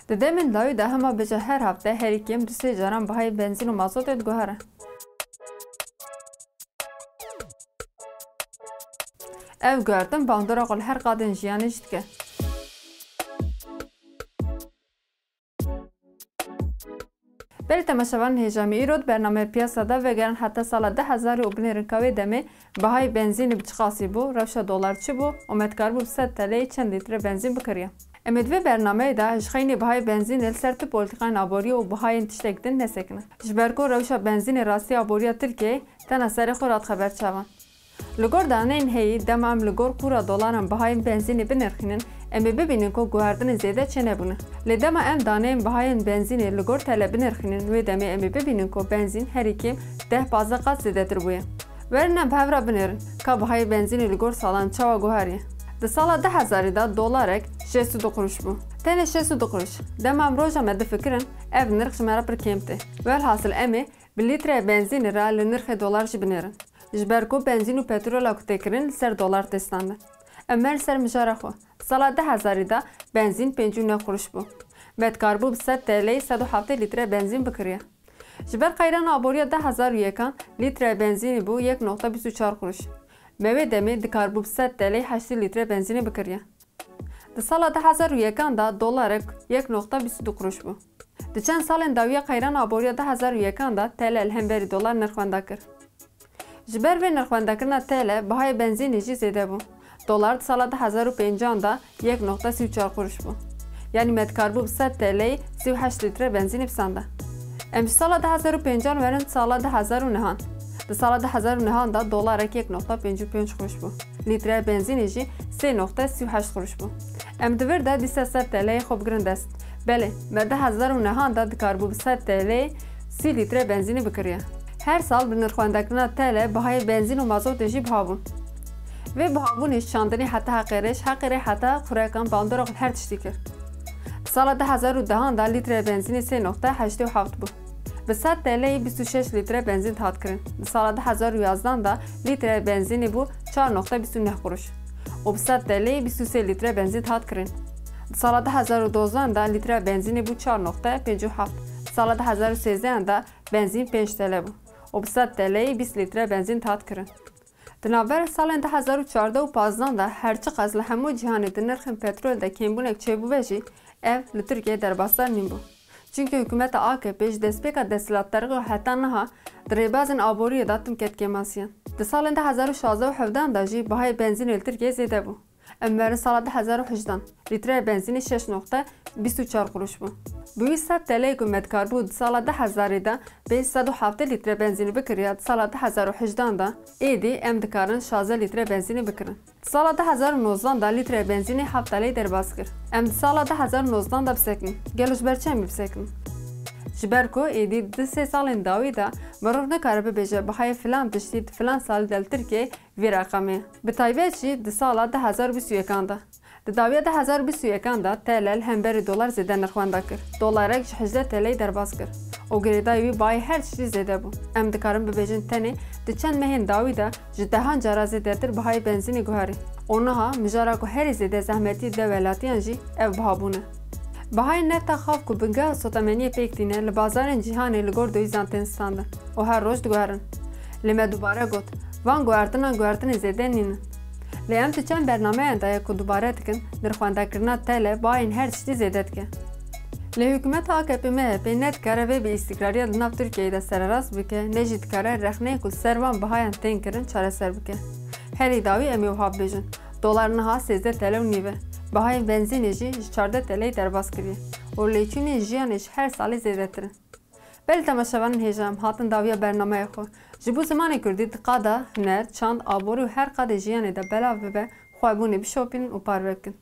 Demin dawî de hema bêje her hafte herî kêm 2-3 caran bihayê benzîn û mazotê diguhere. Ev guhertin bandora xwe li her qadên jiyanê jî dike. Berê temaşevanên hêjamî îro bername piyasada vegerin heta sala 2000 û binêrin kawê demê bihayê benzînê bi çi qasî bû, rewşa dolar çi bû û metkaribû bi 100 TL'yê çend lître benzîn bikiriye. Em ê di vê bernameyê de ji xeynî bihayê benzînê li ser tu polîtikayên aboriye û bihayên tiştek din nesekine. Ji ber ku rewşa benzînê rastî aboriya Tirkiyeyê tena serê xwe radxeberçavan. Li gor daneyên heyî dema em li gor qûra dolaran bihayên benzînê binirxînin, em ê bibînin ku guherdinê zêde çi nebûne. Lê dema em daneyên bihayên benzînê li gor tele binirxînin, wê demê em ê bibînin ku benzîn herî kêm 10-15 qat zêdetir bûye. Werin em bi hev re binêrin ka bihayê benzînê li gor salan çawa guheriye. Di sala 2000 de dolarek 62 kuruş bû. Tenê 62 kuruş. Dema em roja me difikirin ev nirx ji me re pir kêm tê. Welhasil em ê bi lîtreyê benzînê re li nirxê dolar jî binêrin. Ji ber ku benzîn û petrola ku tê kirin li ser dolar tê standin. Em mer li ser mijara xwe. Sala 2000 de benzîn 59 kuruş bû. Metkaribû bi 100 TL'yê 170 lître benzîn bikiriye. Ji ber qeyrana aboriya 2001 lître benzînê bû 1.24 kuruş. Me wê demê dikaribû bi 100 TL'yê 80 lître benzînê bikiriye. Di sala 2001 de dolarek 1.22 kuruş bû. Di çend salên dawiya qeyrana aboriya 2001 de TL li hemberî dolar nirxwenda kir. Ji ber vê nirxwendakirina TL bihayê benzînê jî zêde bû. Dolar di sala 2005 de 1.34 kuruş bû. Yani metkaribû bi 100 TL'yê 38 lître benzînê pisande. Em ji sala 2005 werin sala 2009. Di sala 2009 de dolarek 1.55 kuruş bû. Lître benzînê jî 3.38 kuruş bû. Em di vir de dîsa 100 TL'yê xwe bigirin dest. Belê, me 2009 de dikaribû bi 100 TL'yê 3 lître benzînê bikiriye. Her sal bi nirxwendakirina TL bihayê benzîn û mazotê jî bihabûn. Vê bihabûnê ji çandinê heta heqê rê heta xurekan bandora xwe her tiştî kir. Di sala 2010 de lître benzînê 3.87 bû. Bi 100 TL'yê 26 lître benzîn hat kirin. Di sala 2011 de lître benzînê bû 4.29 kuruş. û bi 100 TL'yê 23 lître benzîn hat kirin. Di sala 2012 de lître benzînê bû 4.57. Di sala 2013 de benzîn 5 TL bû. û bi 100 TL'yê 20 lître benzîn hat kirin. Di navber salên 2014 û 2015 de herçi qas li hemû cîhanê di nirxên petrol de kêmbûnek çêbûve jî ev li Tirkiye derbasdar nîn bû. Çünkü hükümeta AKP ji destpêka desthilatdarî û heta niha di rêbazên aboriyê de tim ketkêmasiyan. Di salên 2016 û 17 de jî bihayê benzînê li Tirkiye zêde bû. Em werin sala 2018 lîtreyê benzînê 6.24 kuruş bû. Bi 100 TL'yê ku metkaribû di sala 2000 de 507 lître benzînê bikiriye, di sala 2018 de êdî em dikarin 16 lître benzînê bikirin. Di sala 2019 de lître benzînê 7 TL'yê derbas kir. Em di sala 2019 de bisekin. Gelo ji ber çi em bisekin? Ji ber ku êdî di sê salên dawî de mirov nikare bibêje bihayê filan tiştî di filan salî de li Tirkiyeyê vê reqemê. Bi taybet jî di sala 2021 de. Di dawiya 2021 de TL li hemberî dolar zêde nirxwenda kir. Dolarek ji 18 TL'yê derbas kir. û girêdayî wî bayê her tiştî zêde bû. Em dikarin bibêjin tenê di çend mehên dawî de ji dehan cara zêdetir bihayê benzînê guherî. û niha mijara ku herî zêde zehmetî de welatiyan jî ev bihabûne. Bihayê nefta xaf ku bingeha sotemeniyê pêk tîne li bazarên cîhanê li gor doîzan tên standin û her roj diguherin. Lê me dubare got, van guhertinan guhertinê zêde nînin. Lê em ti çend bernameyan de ku dubare dikin, nirxwendakirina TL bayên her tiştî zêde dike. Lê hikûmeta AKP MHP ne dikare vê bi îstikrariya li nav Tirkiyeyê de sererast bike, ne jî dikare rexneyê ku servan bihayan tên kirin çareser bike. Herî dawî em ê wiha bibêjin. Dolar niha 13 TL û nîve. Bihayên benzînê jî ji 14 TL'yê derbas kiriye. û lêçûnên jiyanê ji her salî zêdetir in. Belê temaşevanên hêja hatin dawiya bernameya xwe. Ji bo zimanê Kurdî di qada huner, çand, aborî û her qadê jiyanê de belav bibe, xwebûnê bişopînin û parve bikin.